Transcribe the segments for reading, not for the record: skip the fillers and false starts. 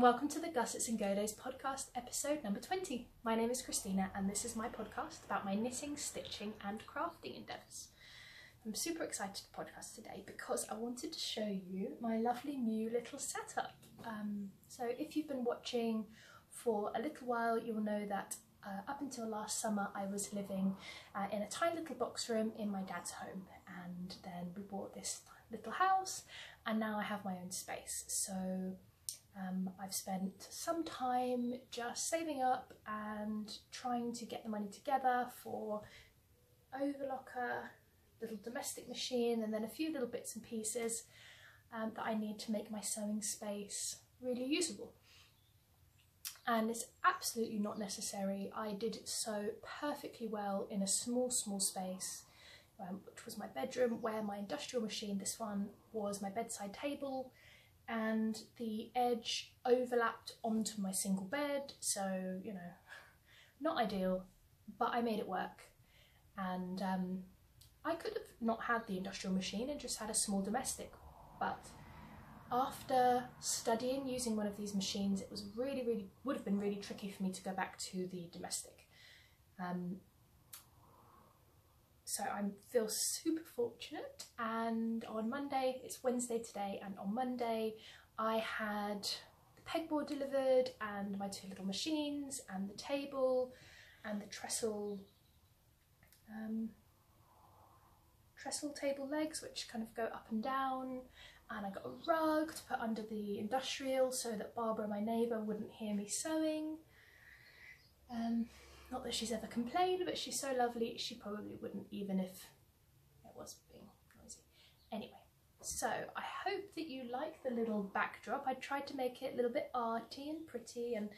welcome to the Gussets and Godos podcast episode number 20. My name is Christina and this is my podcast about my knitting, stitching and crafting endeavours. I'm super excited to podcast today because I wanted to show you my lovely new little setup. So if you've been watching for a little while, you'll know that up until last summer I was living in a tiny little box room in my dad's home, and then we bought this little house and now I have my own space. So I've spent some time just saving up and trying to get the money together for overlocker, little domestic machine, and then a few little bits and pieces that I need to make my sewing space really usable. And it's absolutely not necessary. I did sew perfectly well in a small space, which was my bedroom, where my industrial machine, this one, was my bedside table, and the edge overlapped onto my single bed, so, you know, not ideal, but I made it work. And I could have not had the industrial machine and just had a small domestic, but after studying using one of these machines, it was would have been really tricky for me to go back to the domestic. So I feel super fortunate, and on Monday, it's Wednesday today, and on Monday I had the pegboard delivered and my two little machines and the table and the trestle table legs, which kind of go up and down, and I got a rug to put under the industrial so that Barbara, my neighbour, wouldn't hear me sewing. Not that she's ever complained, but she's so lovely, she probably wouldn't, even if it was being noisy. Anyway, so I hope that you like the little backdrop. I tried to make it a little bit arty and pretty, and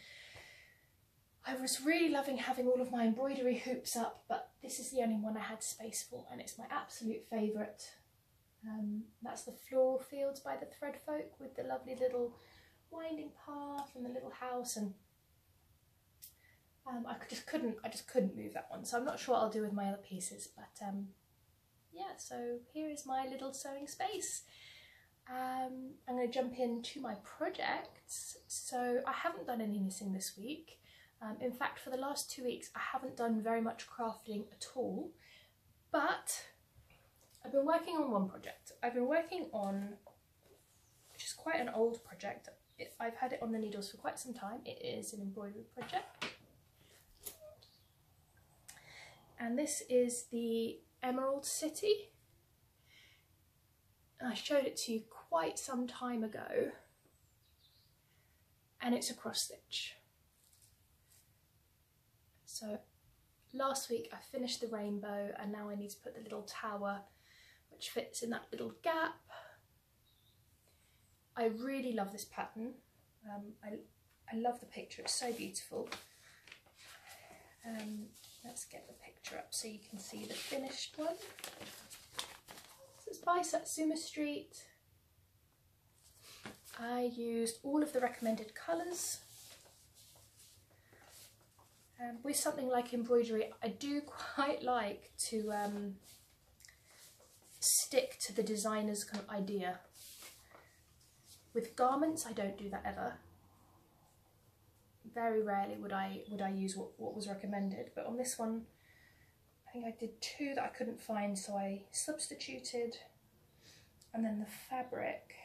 I was really loving having all of my embroidery hoops up, but this is the only one I had space for, and it's my absolute favourite. That's the Floral Fields by the Thread Folk, with the lovely little winding path and the little house, and I just couldn't move that one, so I'm not sure what I'll do with my other pieces, but yeah, so here is my little sewing space. I'm going to jump into my projects. So I haven't done any knitting this week. In fact, for the last 2 weeks I haven't done very much crafting at all, but I've been working on one project. I've been working on, which is quite an old project. I've had it on the needles for quite some time. It is an embroidered project. And this is the Emerald City. I showed it to you quite some time ago, and it's a cross stitch. So last week I finished the rainbow, and now I need to put the little tower which fits in that little gap. I really love this pattern. I love the picture, it's so beautiful. Let's get the picture up so you can see the finished one. So it's by Satsuma Street. I used all of the recommended colours. With something like embroidery, I do quite like to stick to the designer's kind of idea. With garments, I don't do that ever. Very rarely would I use what was recommended, but on this one I think I did two that I couldn't find, so I substituted, and then the fabric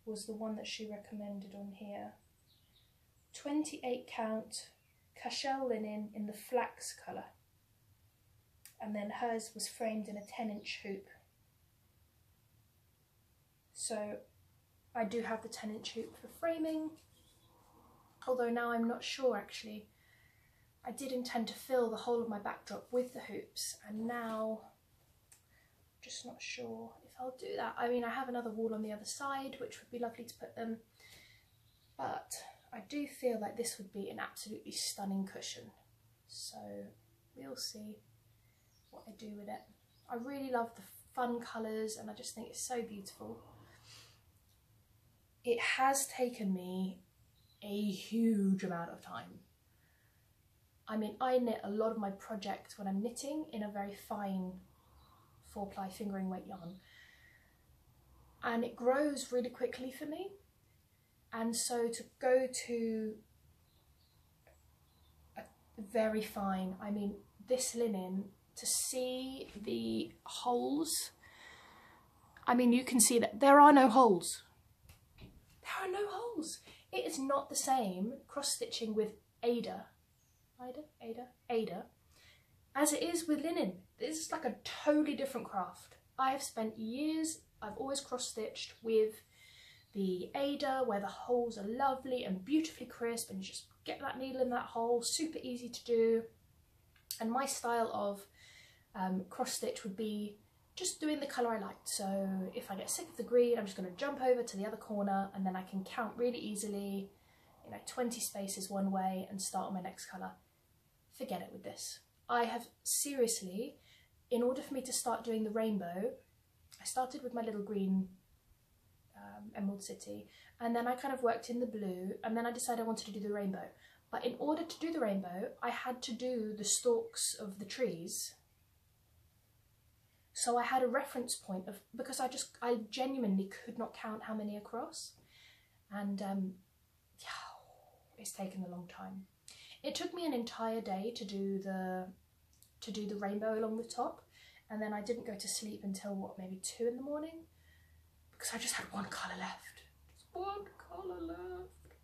was the one that she recommended on here. 28 count Cashel linen in the flax colour, and then hers was framed in a 10-inch hoop. So I do have the 10-inch hoop for framing, although now I'm not sure actually. I did intend to fill the whole of my backdrop with the hoops, and now I'm just not sure if I'll do that. I mean, I have another wall on the other side which would be lovely to put them, but I do feel like this would be an absolutely stunning cushion, so we'll see what I do with it. I really love the fun colours, and I just think it's so beautiful. It has taken me a huge amount of time. I mean, I knit a lot of my project when I'm knitting in a very fine 4-ply fingering weight yarn. and it grows really quickly for me. And so to go to a very fine, I mean this linen, to see the holes, I mean you can see that there are no holes. There are no holes. It is not the same cross stitching with Ada as it is with linen. This is like a totally different craft. I have spent years, I've always cross stitched with the Ada where the holes are lovely and beautifully crisp and you just get that needle in that hole, super easy to do. And my style of cross stitch would be just doing the colour I liked. So if I get sick of the green, I'm just going to jump over to the other corner and then I can count really easily, you know, 20 spaces one way and start on my next colour. Forget it with this. I have seriously, in order for me to start doing the rainbow, I started with my little green Emerald City, and then I kind of worked in the blue, and then I decided I wanted to do the rainbow. But in order to do the rainbow, I had to do the stalks of the trees. So I had a reference point of, because I genuinely could not count how many across, and yeah, it's taken a long time. It took me an entire day to do the rainbow along the top, and then I didn't go to sleep until what, maybe 2 in the morning, because I just had one colour left. Just one colour left.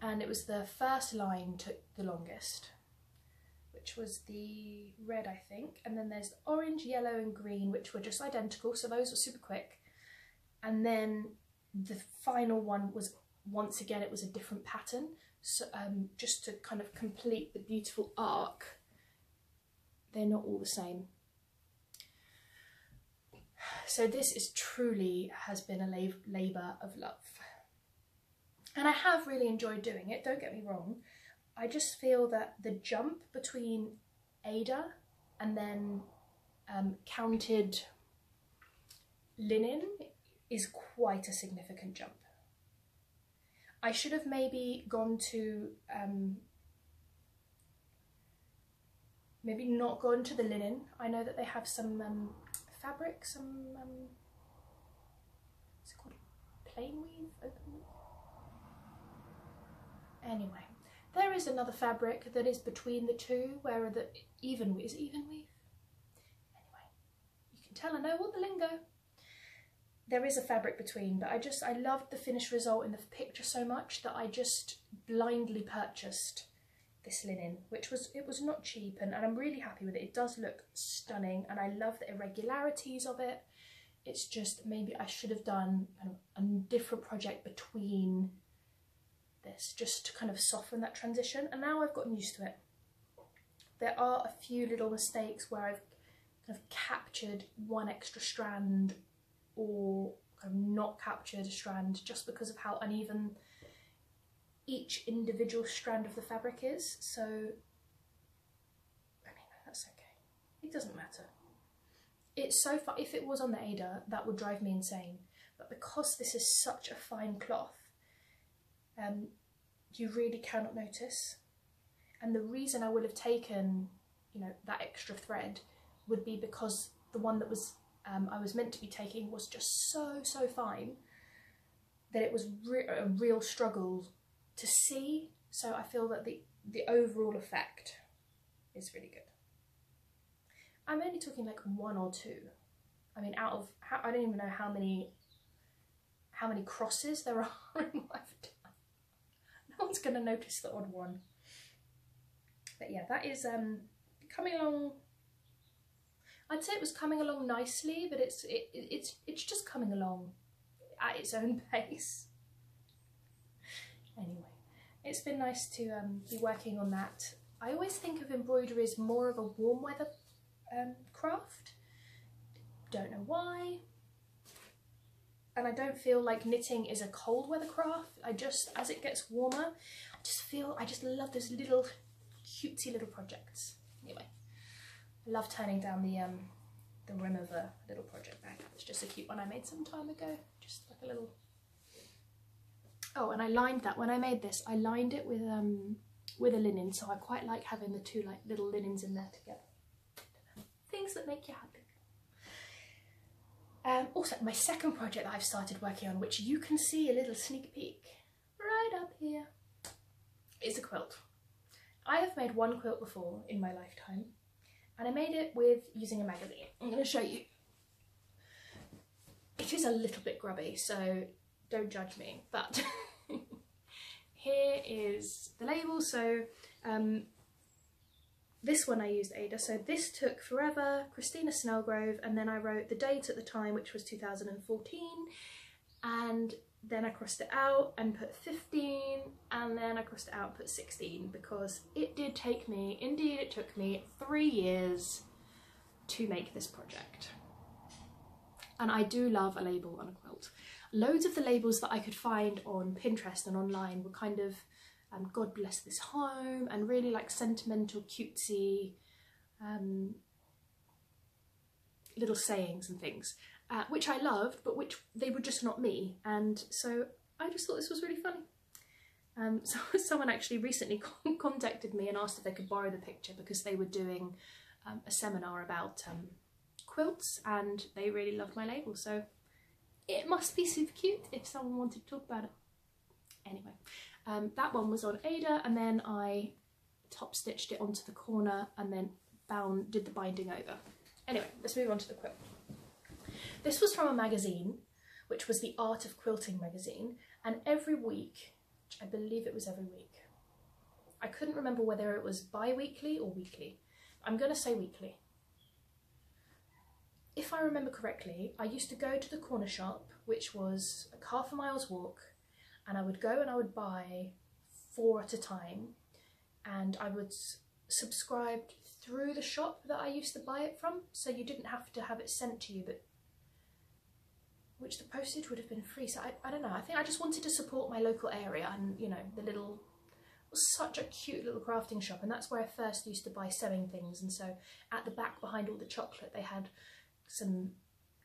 And it was the first line took the longest, which was the red, I think, and then there's the orange, yellow and green, which were just identical, so those were super quick. And then the final one was, once again, it was a different pattern, so just to kind of complete the beautiful arc. They're not all the same. So this is truly has been a labour of love. And I have really enjoyed doing it, don't get me wrong. I just feel that the jump between Ada and then counted linen is quite a significant jump. I should have maybe gone to, maybe not gone to the linen. I know that they have some fabric, what's it called? Plain weave? Open weave? Anyway, there is another fabric that is between the two, where the even weave, is it even weave? Anyway, you can tell I know all the lingo. There is a fabric between, but I loved the finished result in the picture so much that I just blindly purchased this linen, which was not cheap, and I'm really happy with it. It does look stunning, and I love the irregularities of it. It's just maybe I should have done kind of a different project between this, just to kind of soften that transition, and now I've gotten used to it. There are a few little mistakes where I've kind of captured one extra strand or kind of not captured a strand just because of how uneven each individual strand of the fabric is. So, I mean, that's okay. It doesn't matter. It's so far, if it was on the Ada, that would drive me insane. But because this is such a fine cloth, you really cannot notice. And the reason I would have taken, you know, that extra thread would be because the one that was I was meant to be taking was just so fine that it was a real struggle to see. So I feel that the overall effect is really good. I'm only talking like 1 or 2. I mean, out of I don't even know how many crosses there are in my video. No one's going to notice the odd one. But yeah, that is coming along. I'd say it was coming along nicely, but it's just coming along at its own pace. Anyway, it's been nice to be working on that. I always think of embroidery as more of a warm weather craft. Don't know why. And I don't feel like knitting is a cold weather craft. As it gets warmer, I just love those little cutesy little projects. Anyway, I love turning down the rim of a little project bag. It's just a cute one I made some time ago. Just like a little. Oh, and I lined that when I made this. I lined it with a linen, so I quite like having the two like little linens in there together. Things that make you happy. Also, my second project that I've started working on, which you can see a little sneak peek right up here, is a quilt. I have made one quilt before in my lifetime, and I made it with using a magazine. I'm going to show you. It is a little bit grubby, so don't judge me, but here is the label. So this one I used Ada, so this took forever, Christina Snellgrove, and then I wrote the date at the time, which was 2014, and then I crossed it out and put 15, and then I crossed it out and put 16, because it did take me, indeed it took me 3 years to make this project. And I do love a label on a quilt. Loads of the labels that I could find on Pinterest and online were kind of God bless this home, and really like sentimental, cutesy little sayings and things, which I loved, but which they were just not me. And so I just thought this was really funny. So someone actually recently contacted me and asked if they could borrow the picture, because they were doing a seminar about quilts, and they really loved my label, so it must be super cute if someone wanted to talk about it. Anyway, that one was on Ada, and then I top stitched it onto the corner and then did the binding over. Anyway, let's move on to the quilt. This was from a magazine, which was the Art of Quilting magazine, and every week, I believe it was every week, I couldn't remember whether it was bi-weekly or weekly. I'm going to say weekly. If I remember correctly, I used to go to the corner shop, which was like half a mile's walk, and I would go and I would buy 4 at a time, and I would subscribe through the shop that I used to buy it from, so you didn't have to have it sent to you, but which the postage would have been free. So I don't know, I think I just wanted to support my local area, and you know, the little, it was such a cute little crafting shop, and that's where I first used to buy sewing things. And so at the back behind all the chocolate they had some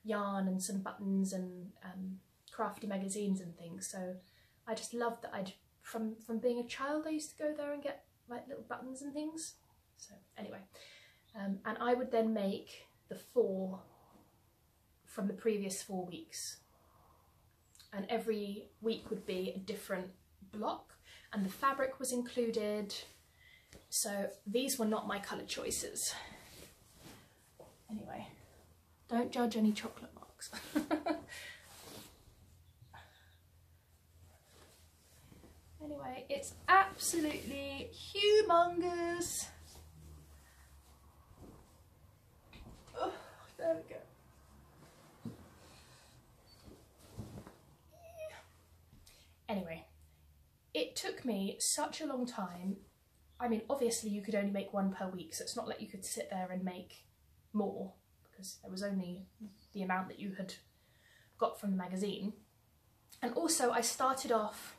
yarn and some buttons and crafty magazines and things. So I just loved that. From being a child, I used to go there and get like little buttons and things. So anyway, and I would then make the 4 from the previous 4 weeks, and every week would be a different block, and the fabric was included. So these were not my colour choices. Anyway, don't judge any chocolate marks. Anyway, it's absolutely humongous. Oh, there we go. Anyway, it took me such a long time. I mean, obviously you could only make 1 per week, so it's not like you could sit there and make more, because there was only the amount that you had got from the magazine. And also I started off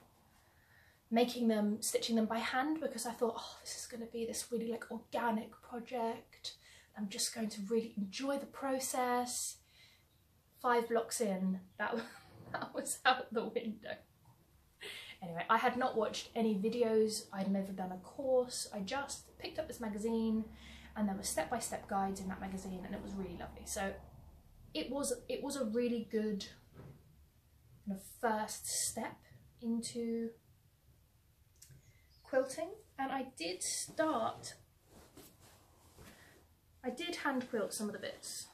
making them, stitching them by hand, because I thought, oh, this is going to be this really like organic project. I'm just going to really enjoy the process. 5 blocks in, that was out the window. Anyway, I had not watched any videos, I'd never done a course, I just picked up this magazine, and there were step-by-step guides in that magazine, and it was really lovely. So it was a really good kind of first step into quilting. And I did hand quilt some of the bits,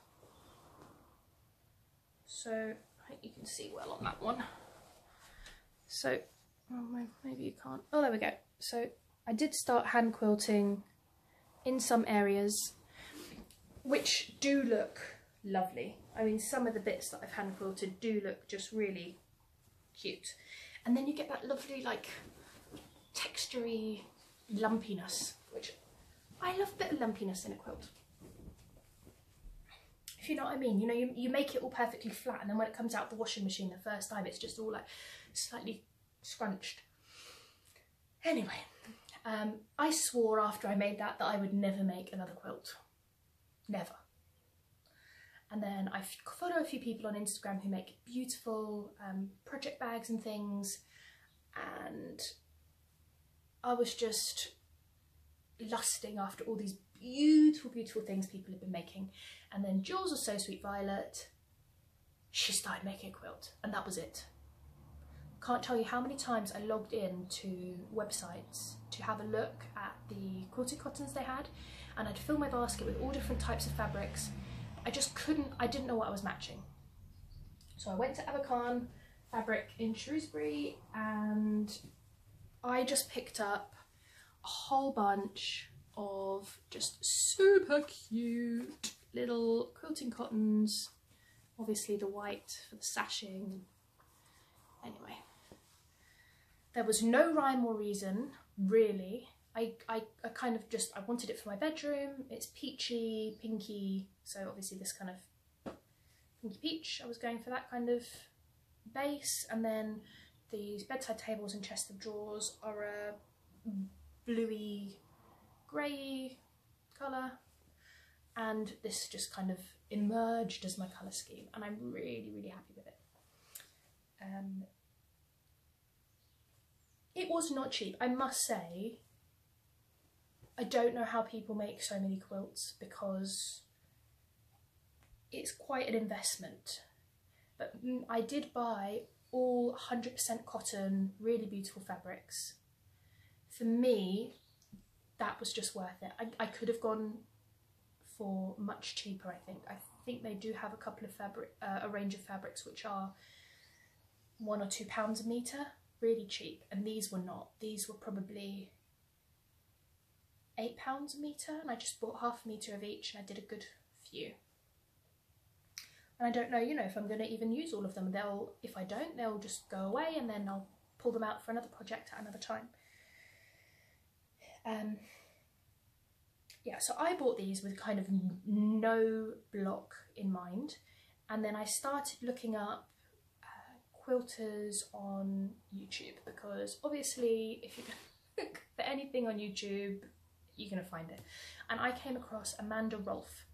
so I think you can see well on that one. So oh, maybe you can't. Oh, there we go. So I did start hand quilting in some areas, which do look lovely. I mean, some of the bits that I've hand quilted do look just really cute. And then you get that lovely like textury lumpiness, which I love a bit of lumpiness in a quilt. If you know what I mean. You know, you make it all perfectly flat, and then when it comes out the washing machine the first time, it's just all like slightly scrunched. Anyway, I swore after I made that I would never make another quilt. Never. And then I follow a few people on Instagram who make beautiful project bags and things, and I was just lusting after all these beautiful, beautiful things people have been making. And then Jules of So Sweet Violet she started making a quilt, and that was it. Can't tell you how many times I logged in to websites to have a look at the quilted cottons they had, and I'd fill my basket with all different types of fabrics. I didn't know what I was matching. So I went to Abakhan Fabric in Shrewsbury, and I just picked up a whole bunch of just super cute little quilting cottons. Obviously the white for the sashing. Anyway, there was no rhyme or reason, really. I kind of just, I wanted it for my bedroom. It's peachy, pinky, so obviously this kind of pinky peach, I was going for that kind of base. And then these bedside tables and chest of drawers are a bluey grey colour, and this just kind of emerged as my colour scheme, and I'm really, really happy with it. It was not cheap, I must say. I don't know how people make so many quilts, because it's quite an investment. But I did buy all 100% cotton, really beautiful fabrics. For me, that was just worth it. I could have gone for much cheaper, I think. I think they do have a couple of a range of fabrics which are £1 or £2 a metre, really cheap, and these were not. These were probably £8 a metre, and I just bought half a metre of each, and I did a good few. And I don't know, you know, if I'm going to even use all of them. If I don't, they'll just go away, and then I'll pull them out for another project at another time. Yeah, so I bought these with kind of no block in mind, and then I started looking up quilters on YouTube, because obviously if you look for anything on YouTube, you're going to find it. And I came across Amanda Rolfe,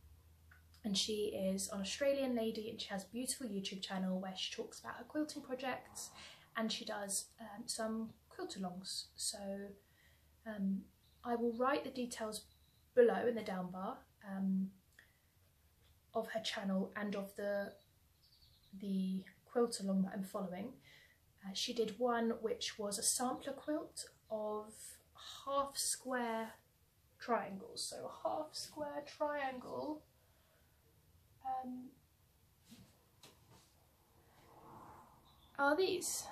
and she is an Australian lady, and she has a beautiful YouTube channel where she talks about her quilting projects, and she does some quilt-alongs. So I will write the details below in the down bar of her channel and of the quilt along that I'm following. She did one which was a sampler quilt of half square triangles. So a half square triangle are these,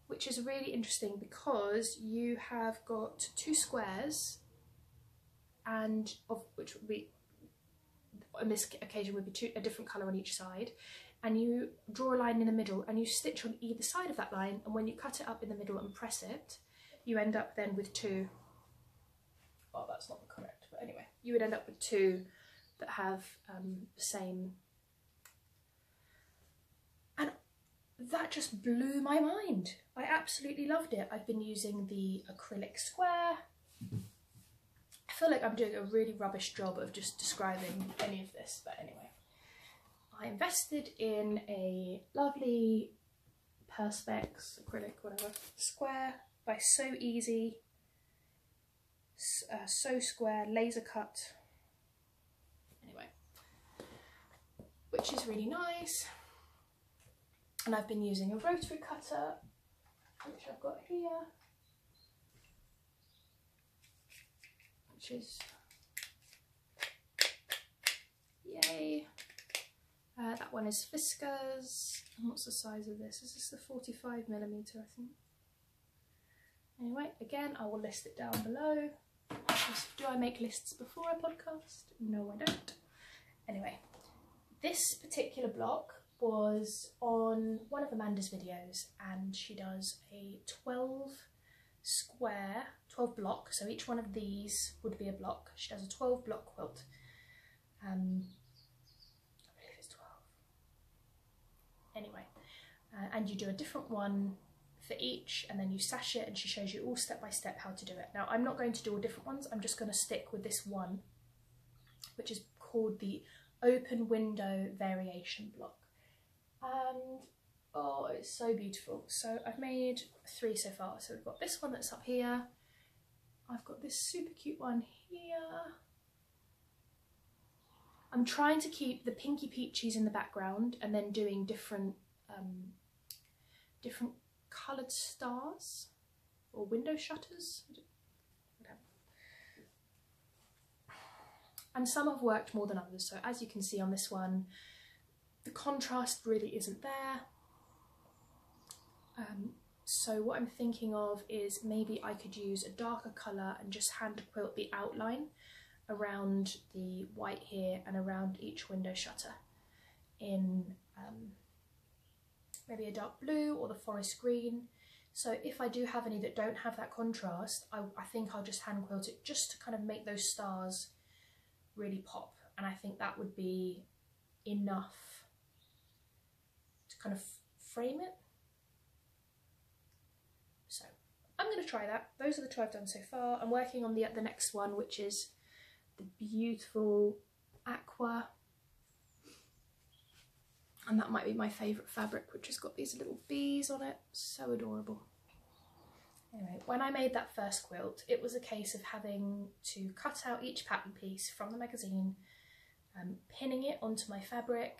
which is really interesting because you have got two squares, and of which would be, on this occasion, would be a different colour on each side, and you draw a line in the middle and you stitch on either side of that line, and when you cut it up in the middle and press it, you end up then with two, oh that's not correct, but anyway, you would end up with two that have the same, and that just blew my mind. I absolutely loved it. I've been using the acrylic square. I feel like I'm doing a really rubbish job of just describing any of this, but anyway. I invested in a lovely Perspex, acrylic, whatever, square by So Easy, So Square, laser cut, anyway, which is really nice. And I've been using a rotary cutter, which I've got here, which is, yay. That one is Fiskars, and what's the size of this? Is this the 45mm, I think? Anyway, again, I will list it down below. Do I make lists before I podcast? No, I don't. Anyway, this particular block was on one of Amanda's videos, and she does a 12 block, so each one of these would be a block. She does a 12 block quilt. I believe it's 12. Anyway, and you do a different one for each, and then you sash it, and she shows you all step by step how to do it. Now, I'm not going to do all different ones, I'm just going to stick with this one, which is called the open window variation block. And oh, it's so beautiful. So I've made 3 so far. So we've got this one that's up here, I've got this super cute one here, I'm trying to keep the pinky peaches in the background and then doing different different coloured stars or window shutters. And some have worked more than others, so as you can see on this one, the contrast really isn't there. So what I'm thinking of is maybe I could use a darker colour and just hand quilt the outline around the white here and around each window shutter in maybe a dark blue or the forest green. So if I do have any that don't have that contrast, I think I'll just hand quilt it just to kind of make those stars really pop, and I think that would be enough to kind of frame it. So I'm going to try that. Those are the two I've done so far. I'm working on the next one, which is the beautiful aqua, and that might be my favourite fabric, which has got these little bees on it. So adorable. Anyway, when I made that first quilt, it was a case of having to cut out each pattern piece from the magazine, pinning it onto my fabric.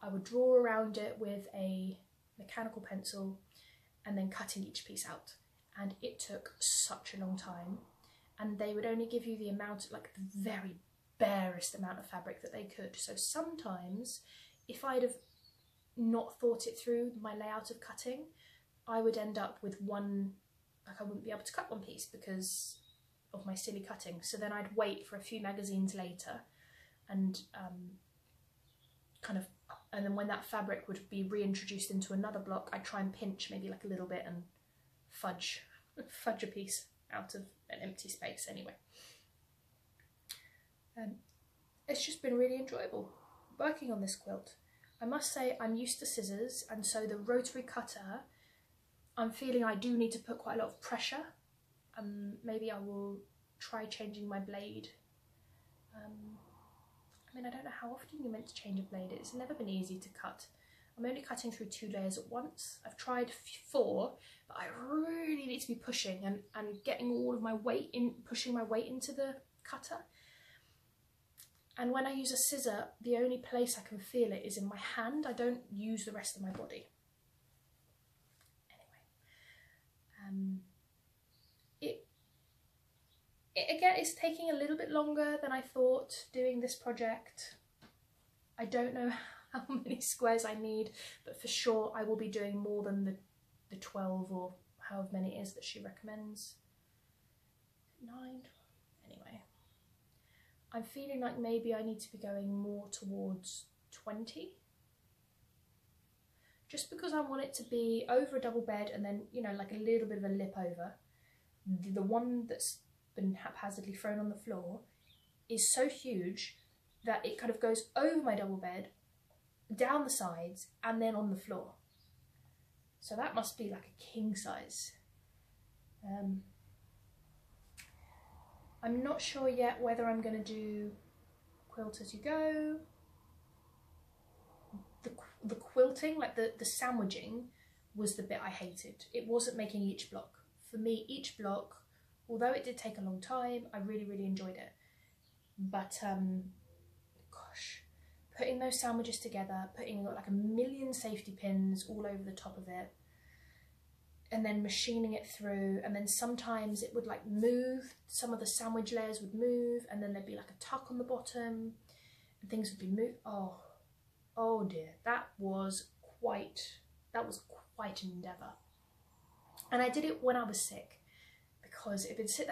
I would draw around it with a mechanical pencil and then cutting each piece out. And it took such a long time, and they would only give you the amount, like the very barest amount of fabric that they could. So sometimes if I'd have not thought it through, my layout of cutting, I would end up with one, like I wouldn't be able to cut one piece because of my silly cutting. So then I'd wait for a few magazines later and and then when that fabric would be reintroduced into another block, I'd try and pinch maybe like a little bit and fudge a piece out of an empty space anyway. It's just been really enjoyable working on this quilt. I must say I'm used to scissors, and so the rotary cutter, I'm feeling I do need to put quite a lot of pressure. Maybe I will try changing my blade. I mean, I don't know how often you're meant to change a blade. It's never been easy to cut. I'm only cutting through 2 layers at once. I've tried 4, but I really need to be pushing and getting all of my weight in, pushing my weight into the cutter. And when I use a scissor, the only place I can feel it is in my hand. I don't use the rest of my body. Anyway, again, it's taking a little bit longer than I thought doing this project. I don't know how many squares I need, but for sure I will be doing more than the 12 or however many it is that she recommends. 9? Anyway, I'm feeling like maybe I need to be going more towards 20. Just because I want it to be over a double bed and then, you know, like a little bit of a lip over. The one that's been haphazardly thrown on the floor is so huge that it kind of goes over my double bed, down the sides, and then on the floor. So that must be like a king size. I'm not sure yet whether I'm going to do quilt as you go. The quilting, like the sandwiching, was the bit I hated. It wasn't making each block. For me, each block, although it did take a long time, I really, really enjoyed it. But, gosh, putting those sandwiches together, putting like a million safety pins all over the top of it, and then machining it through, and then sometimes it would like move, some of the sandwich layers would move, and then there'd be like a tuck on the bottom, and things would be moved. Oh dear, that was quite an endeavour. And I did it when I was sick, because it had been sat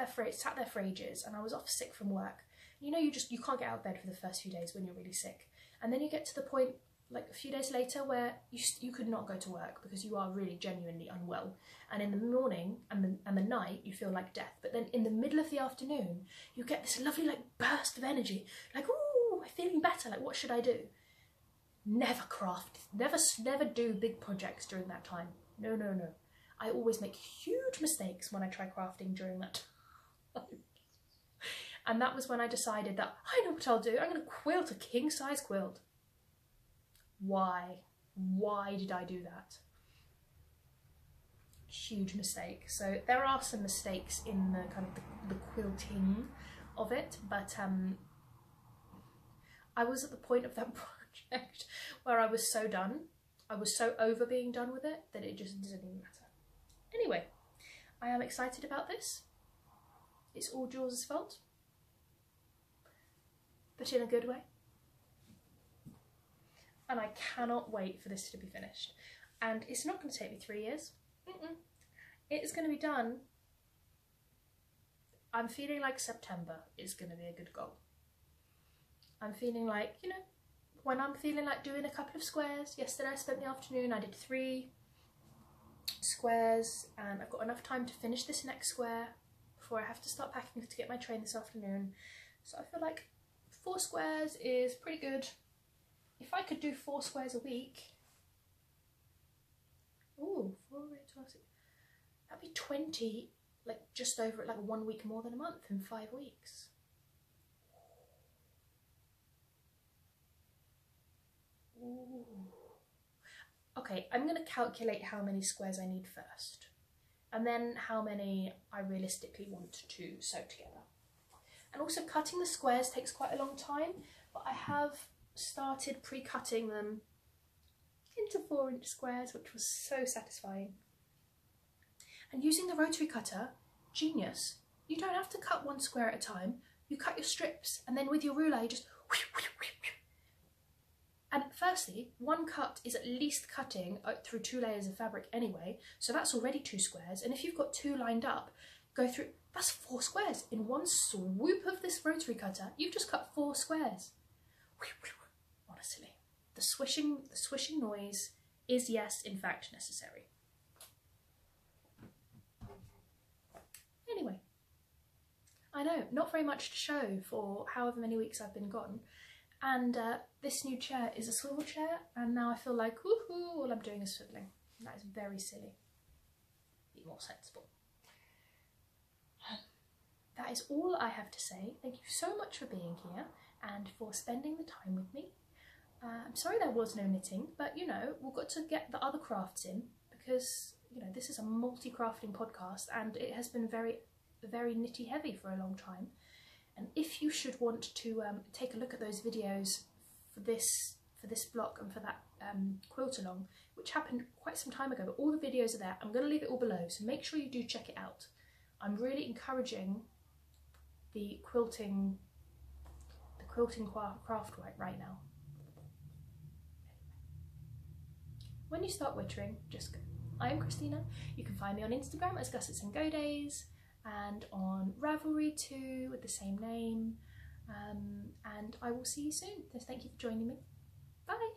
there for ages, and I was off sick from work. You know, you can't get out of bed for the first few days when you're really sick, and then you get to the point like a few days later where you could not go to work because you are really genuinely unwell, and in the morning and the night you feel like death, but then in the middle of the afternoon you get this lovely like burst of energy, like, ooh, I'm feeling better, like what should I do? Never craft, never do big projects during that time. No. I always make huge mistakes when I try crafting during that time. And that was when I decided that I know what I'll do. I'm going to quilt a king-size quilt. Why? Why did I do that? Huge mistake. So there are some mistakes in the kind of the quilting of it, but I was at the point of that project where I was so done. I was so over being done with it that it just doesn't even matter. Anyway, I am excited about this. It's all Jules' fault, but in a good way. And I cannot wait for this to be finished. And it's not going to take me 3 years. It's going to be done. I'm feeling like September is going to be a good goal. I'm feeling like, you know, when I'm feeling like doing a couple of squares. Yesterday I spent the afternoon, I did 3 squares, and I've got enough time to finish this next square before I have to start packing to get my train this afternoon. So I feel like 4 squares is pretty good. If I could do 4 squares a week, ooh, 4, 12, that'd be 20, like just over, like 1 week more than a month in 5 weeks. Ooh. Okay, I'm going to calculate how many squares I need first, and then how many I realistically want to sew together. And also cutting the squares takes quite a long time, but I have started pre-cutting them into 4-inch squares, which was so satisfying. And using the rotary cutter, genius. You don't have to cut 1 square at a time. You cut your strips, and then with your ruler you just and firstly, 1 cut is at least cutting through 2 layers of fabric anyway, so that's already 2 squares. And if you've got 2 lined up, go through, that's 4 squares. In 1 swoop of this rotary cutter, you've just cut 4 squares. Honestly, the swishing noise is, yes, in fact, necessary. Anyway, I know, not very much to show for however many weeks I've been gone. And this new chair is a swivel chair, and now I feel like, woohoo, all I'm doing is swiveling. That is very silly. Be more sensible. That is all I have to say. Thank you so much for being here and for spending the time with me. I'm sorry there was no knitting, but you know, we've got to get the other crafts in, because you know, this is a multi-crafting podcast and it has been very, very knitty heavy for a long time. And if you should want to take a look at those videos for this block and for that quilt along, which happened quite some time ago, but all the videos are there. I'm going to leave it all below, so make sure you do check it out. I'm really encouraging the quilting craft right now. When you start wittering, just go. I am Christina. You can find me on Instagram as Gussets and Go Days, and on Ravelry too with the same name, and I will see you soon. So thank you for joining me. Bye.